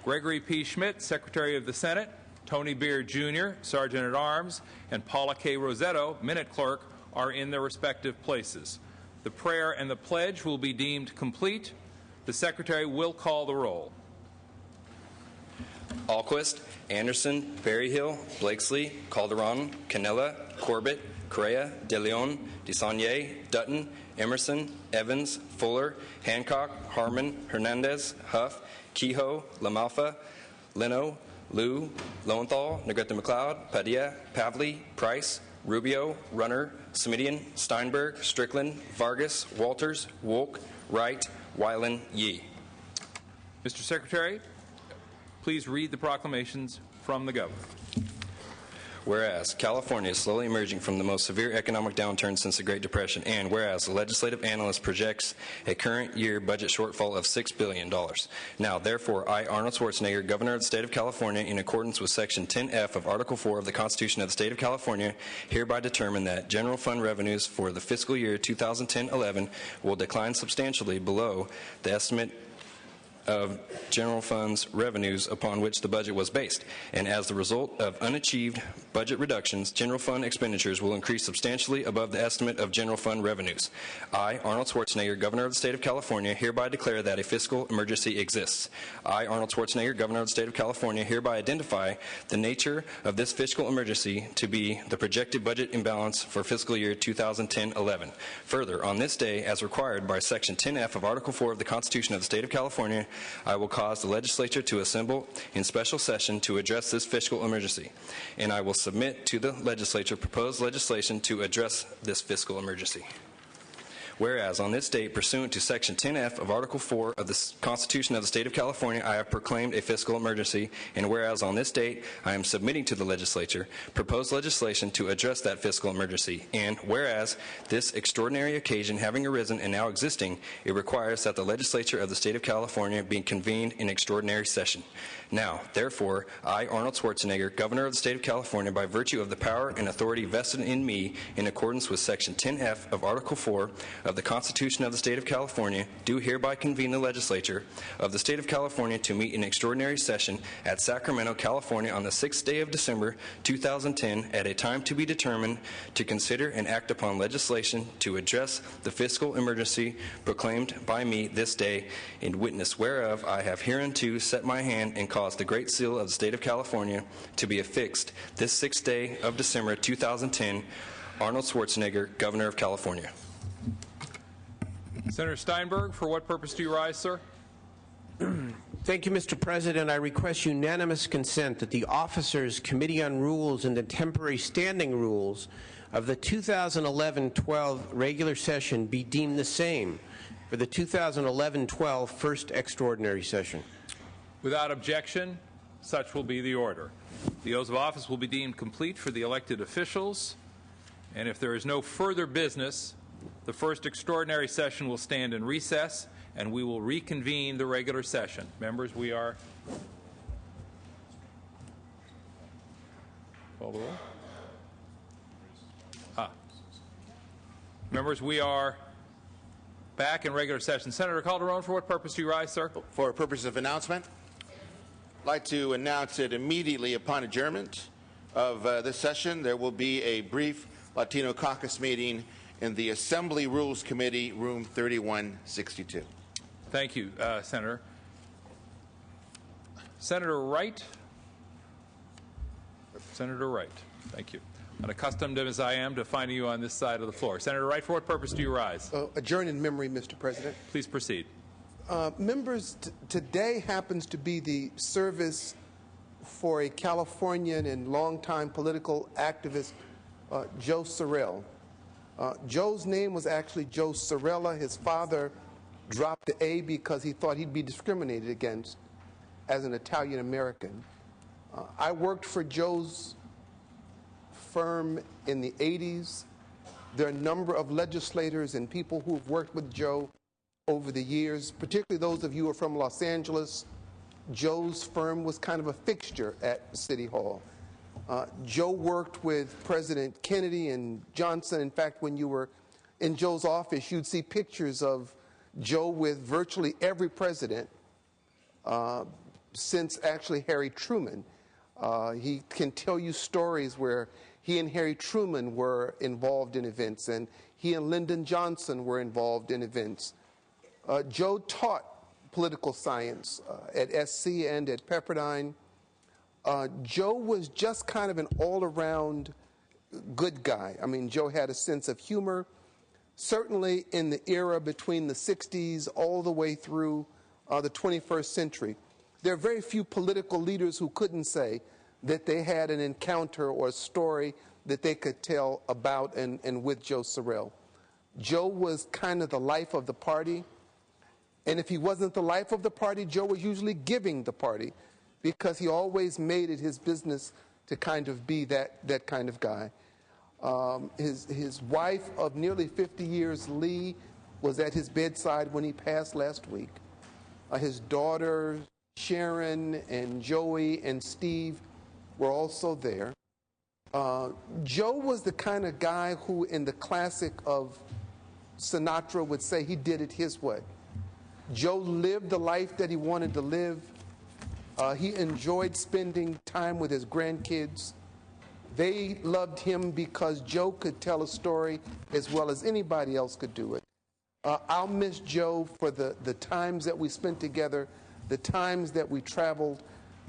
Gregory P. Schmidt, Secretary of the Senate, Tony Beard, Jr., Sergeant-at-Arms, and Paula K. Rosetto, Minute Clerk, are in their respective places. The prayer and the pledge will be deemed complete. The Secretary will call the roll. Alquist, Anderson, Berryhill, Blakesley, Calderon, Canella, Corbett, Correa, De Leon, DeSaulnier, Dutton, Emerson, Evans, Fuller, Hancock, Harmon, Hernandez, Huff, Kehoe, LaMalfa, Leno, Liu, Lowenthal, Negrete McLeod, Padilla, Pavley, Price, Rubio, Runner, Smidian, Steinberg, Strickland, Vargas, Walters, Wolk, Wright, Weiland, Yee. Mr. Secretary, please read the proclamations from the Governor. Whereas California is slowly emerging from the most severe economic downturn since the Great Depression, and whereas the legislative analyst projects a current year budget shortfall of $6 billion. Now, therefore, I, Arnold Schwarzenegger, Governor of the State of California, in accordance with Section 10F of Article 4 of the Constitution of the State of California, hereby determine that general fund revenues for the fiscal year 2010-11 will decline substantially below the estimate of general funds revenues upon which the budget was based, and as the result of unachieved budget reductions, general fund expenditures will increase substantially above the estimate of general fund revenues. I, Arnold Schwarzenegger, Governor of the State of California, hereby declare that a fiscal emergency exists. I, Arnold Schwarzenegger, Governor of the State of California, hereby identify the nature of this fiscal emergency to be the projected budget imbalance for fiscal year 2010-11. Further, on this day, as required by Section 10F of Article 4 of the Constitution of the State of California, I will cause the legislature to assemble in special session to address this fiscal emergency, and I will submit to the legislature proposed legislation to address this fiscal emergency. Whereas on this date, pursuant to Section 10F of Article 4 of the Constitution of the State of California, I have proclaimed a fiscal emergency, and whereas on this date, I am submitting to the legislature proposed legislation to address that fiscal emergency, and whereas this extraordinary occasion having arisen and now existing, it requires that the legislature of the State of California be convened in extraordinary session. Now, therefore, I, Arnold Schwarzenegger, Governor of the State of California, by virtue of the power and authority vested in me in accordance with Section 10F of Article 4 of the Constitution of the State of California, do hereby convene the legislature of the State of California to meet in extraordinary session at Sacramento, California on the 6th day of December 2010 at a time to be determined to consider and act upon legislation to address the fiscal emergency proclaimed by me this day, in witness whereof I have hereunto set my hand and caused the Great Seal of the State of California to be affixed this 6th day of December 2010. Arnold Schwarzenegger, Governor of California. Senator Steinberg, for what purpose do you rise, sir? Thank you, Mr. President. I request unanimous consent that the Officers' Committee on Rules and the Temporary Standing Rules of the 2011-12 regular session be deemed the same for the 2011-12 first extraordinary session. Without objection, such will be the order. The oaths of office will be deemed complete for the elected officials, and if there is no further business, the first extraordinary session will stand in recess, and we will reconvene the regular session. Members, we are... Call the roll. Members, we are back in regular session. Senator Calderon, for what purpose do you rise, sir? For purposes of announcement, I'd like to announce that immediately upon adjournment of this session, there will be a brief Latino caucus meeting in the Assembly Rules Committee, room 3162. Thank you, Senator. Senator Wright. Senator Wright, thank you. Unaccustomed as I am to finding you on this side of the floor. Senator Wright, for what purpose do you rise? Adjourn in memory, Mr. President. Please proceed. Members, today happens to be the service for a Californian and longtime political activist, Joe Sorrell. Joe's name was actually Joe Sorella. His father dropped the A because he thought he'd be discriminated against as an Italian American. I worked for Joe's firm in the 80s. There are a number of legislators and people who have worked with Joe over the years, particularly those of you who are from Los Angeles. Joe's firm was kind of a fixture at City Hall. Joe worked with President Kennedy and Johnson. In fact, when you were in Joe's office, you'd see pictures of Joe with virtually every president since actually Harry Truman. He can tell you stories where he and Harry Truman were involved in events, and he and Lyndon Johnson were involved in events. Joe taught political science at SC and at Pepperdine. Joe was just kind of an all-around good guy. I mean, Joe had a sense of humor. Certainly in the era between the 60s all the way through the 21st century, there are very few political leaders who couldn't say that they had an encounter or a story that they could tell about and with Joe Sorrell. Joe was kind of the life of the party. And if he wasn't the life of the party, Joe was usually giving the party, because he always made it his business to kind of be that kind of guy. His wife of nearly 50 years, Lee, was at his bedside when he passed last week. His daughter, Sharon, and Joey, and Steve were also there. Joe was the kind of guy who, in the classic of Sinatra, would say he did it his way. Joe lived the life that he wanted to live. He enjoyed spending time with his grandkids. They loved him because Joe could tell a story as well as anybody else could do it. I'll miss Joe for the times that we spent together, the times that we traveled.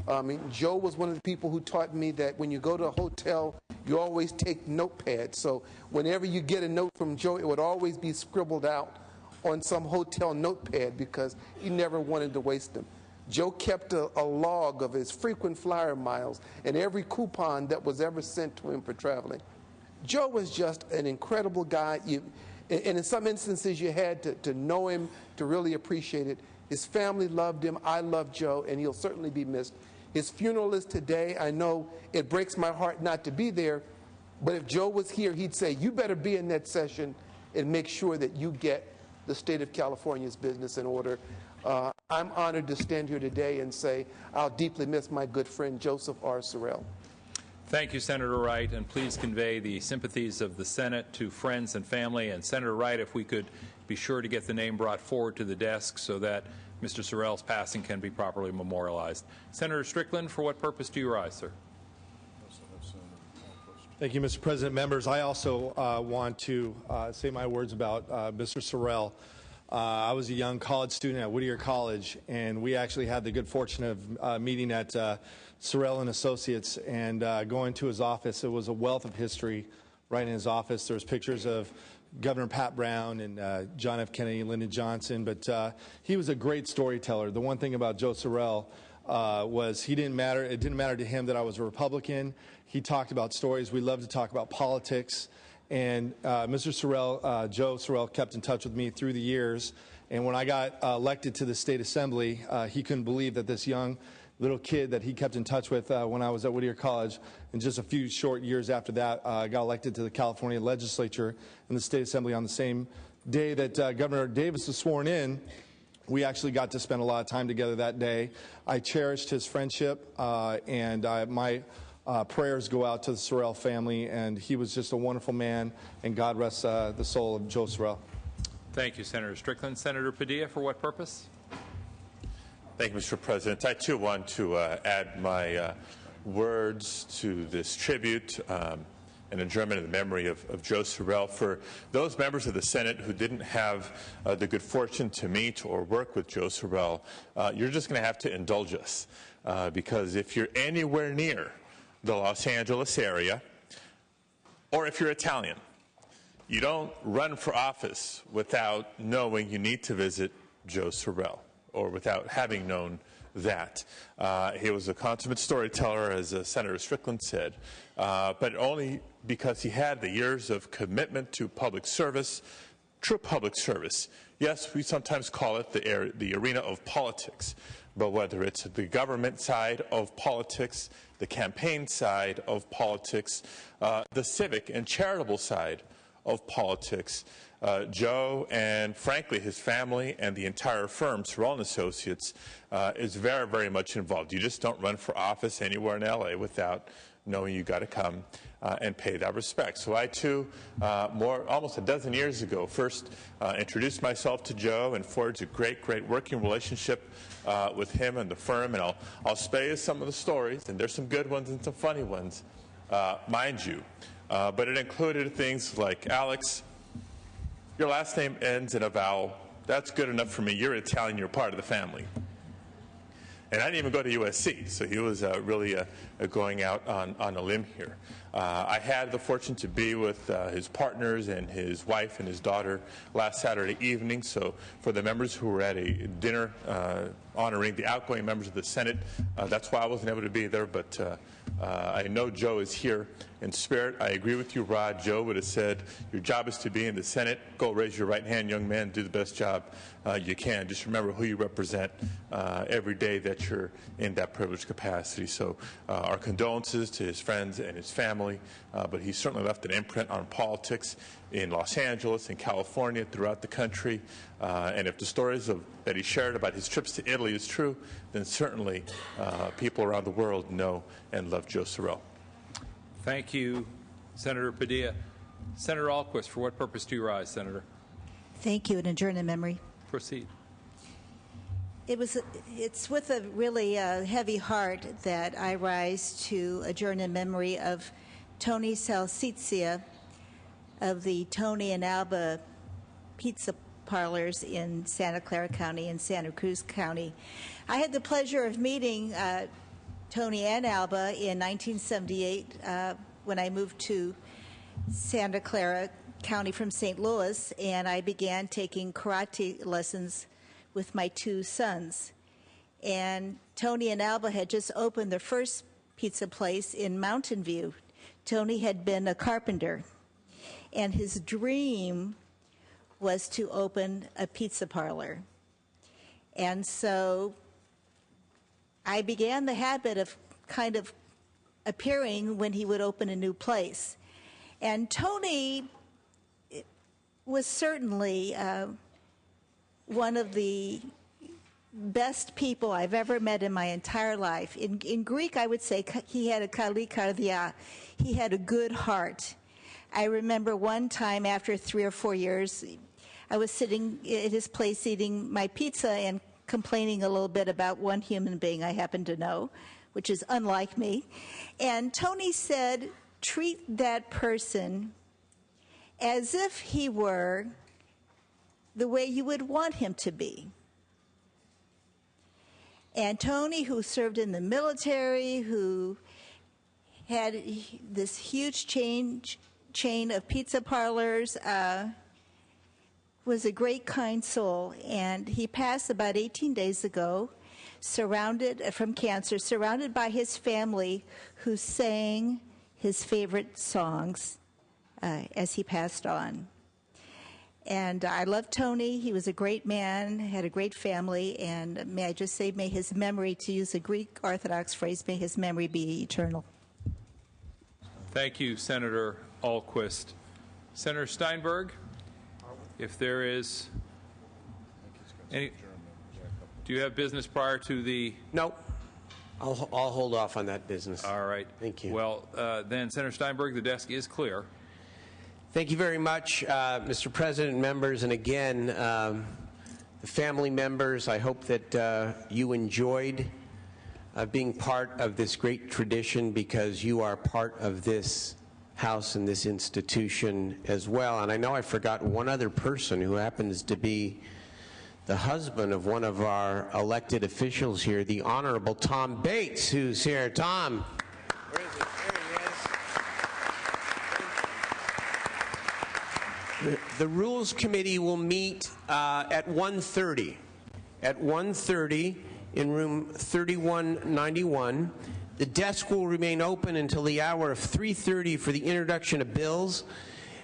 I mean, Joe was one of the people who taught me that when you go to a hotel, you always take notepads. So whenever you get a note from Joe, it would always be scribbled out on some hotel notepad, because he never wanted to waste them. Joe kept a log of his frequent flyer miles and every coupon that was ever sent to him for traveling. Joe was just an incredible guy. And in some instances, you had to know him to really appreciate it. His family loved him. I love Joe, and he'll certainly be missed. His funeral is today. I know it breaks my heart not to be there, but if Joe was here, he'd say, you better be in that session and make sure that you get the state of California's business in order. I'm honored to stand here today and say I'll deeply miss my good friend Joseph R. Sorrell. Thank you, Senator Wright, and please convey the sympathies of the Senate to friends and family. And Senator Wright, if we could be sure to get the name brought forward to the desk so that Mr. Sorrell's passing can be properly memorialized. Senator Strickland, for what purpose do you rise, sir? Thank you, Mr. President. Members, I also want to say my words about Mr. Sorrell. I was a young college student at Whittier College, and we actually had the good fortune of meeting at Sorrell and Associates and going to his office. It was a wealth of history right in his office. There was pictures of Governor Pat Brown and John F. Kennedy and Lyndon Johnson, but he was a great storyteller. The one thing about Joe Sorrell was it didn't matter to him that I was a Republican. He talked about stories. We love to talk about politics. And Mr. Sorrell, Joe Sorrell, kept in touch with me through the years. And when I got elected to the State Assembly, he couldn't believe that this young little kid that he kept in touch with when I was at Whittier College, and just a few short years after that, got elected to the California legislature and the State Assembly on the same day that Governor Davis was sworn in. We actually got to spend a lot of time together that day. I cherished his friendship, and my prayers go out to the Sorrell family, and he was just a wonderful man, and God rest the soul of Joe Sorrell. Thank you, Senator Strickland. Senator Padilla, for what purpose? Thank you, Mr. President. I, too, want to add my words to this tribute and adjournment in the memory of Joe Sorrell. For those members of the Senate who didn't have the good fortune to meet or work with Joe Sorrell, you're just going to have to indulge us, because if you're anywhere near the Los Angeles area, or if you're Italian, you don't run for office without knowing you need to visit Joe Sorrell, or without having known that. He was a consummate storyteller, as Senator Strickland said, but only because he had the years of commitment to public service, true public service. Yes, we sometimes call it the arena of politics, but whether it's the government side of politics, the campaign side of politics, the civic and charitable side of politics. Joe and, frankly, his family and the entire firm, Sorrell & Associates, is very, very much involved. You just don't run for office anywhere in L.A. without knowing you got to come and pay that respect. So I, too, almost a dozen years ago, first introduced myself to Joe and forged a great, great working relationship with him and the firm. And I'll spare you some of the stories, and there's some good ones and some funny ones, mind you. But it included things like, Alex, your last name ends in a vowel. That's good enough for me. You're Italian. You're part of the family. And I didn't even go to USC, so he was really going out on a limb here. I had the fortune to be with his partners and his wife and his daughter last Saturday evening. So for the members who were at a dinner honoring the outgoing members of the Senate, that's why I wasn't able to be there. But I know Joe is here in spirit. I agree with you, Rod. Joe would have said, your job is to be in the Senate. Go raise your right hand, young man. Do the best job you can. Just remember who you represent every day that you're in that privileged capacity. So our condolences to his friends and his family. But he certainly left an imprint on politics in Los Angeles, in California, throughout the country. And if the stories that he shared about his trips to Italy is true, then certainly people around the world know and love Joe Sorrell. Thank you, Senator Padilla. Senator Ahlquist, for what purpose do you rise, Senator? Thank you, and adjourn in memory. Proceed. It's with a really heavy heart that I rise to adjourn in memory of Tony Salsiccia of the Tony and Alba Pizza Parlors in Santa Clara County and Santa Cruz County. I had the pleasure of meeting Tony and Alba in 1978 when I moved to Santa Clara County from St. Louis, and I began taking karate lessons with my two sons. And Tony and Alba had just opened their first pizza place in Mountain View. Tony had been a carpenter, and his dream was to open a pizza parlor. And so I began the habit of kind of appearing when he would open a new place. And Tony was certainly one of the best people I've ever met in my entire life. In Greek, I would say he had a kali kardia. He had a good heart. I remember one time after 3 or 4 years, I was sitting at his place eating my pizza and complaining a little bit about one human being I happen to know, which is unlike me. And Tony said, treat that person as if he were the way you would want him to be. And Tony, who served in the military, who had this huge chain of pizza parlors, was a great, kind soul. And he passed about 18 days ago, from cancer, surrounded by his family who sang his favorite songs as he passed on. And I love Tony. He was a great man, had a great family, and may I just say, may his memory, to use a Greek Orthodox phrase, may his memory be eternal. Thank you, Senator Ahlquist. Senator Steinberg, if there is any, do you have business prior to the? No. I'll hold off on that business. All right. Thank you. Well, then, Senator Steinberg, the desk is clear. Thank you very much, Mr. President, members, and again, the family members. I hope that you enjoyed being part of this great tradition, because you are part of this house and this institution as well. And I know I forgot one other person who happens to be the husband of one of our elected officials here, the Honorable Tom Bates, who's here. Tom. Where is he? There he is. The Rules Committee will meet at 1:30. At 1:30 in room 3191. The desk will remain open until the hour of 3:30 for the introduction of bills,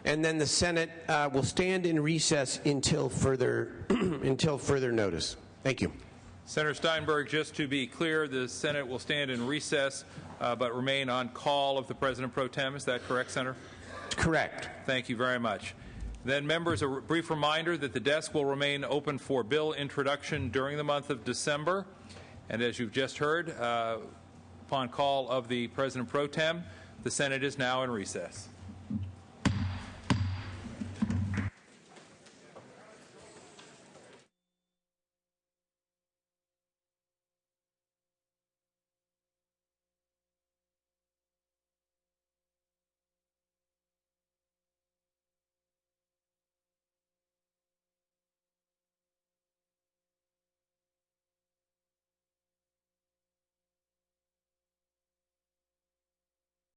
and then the Senate will stand in recess until further notice. Thank you. Senator Steinberg, just to be clear, the Senate will stand in recess but remain on call of the President Pro Tem. Is that correct, Senator? Correct. Thank you very much. Then, members, a brief reminder that the desk will remain open for bill introduction during the month of December. And as you've just heard, upon call of the President Pro Tem, the Senate is now in recess.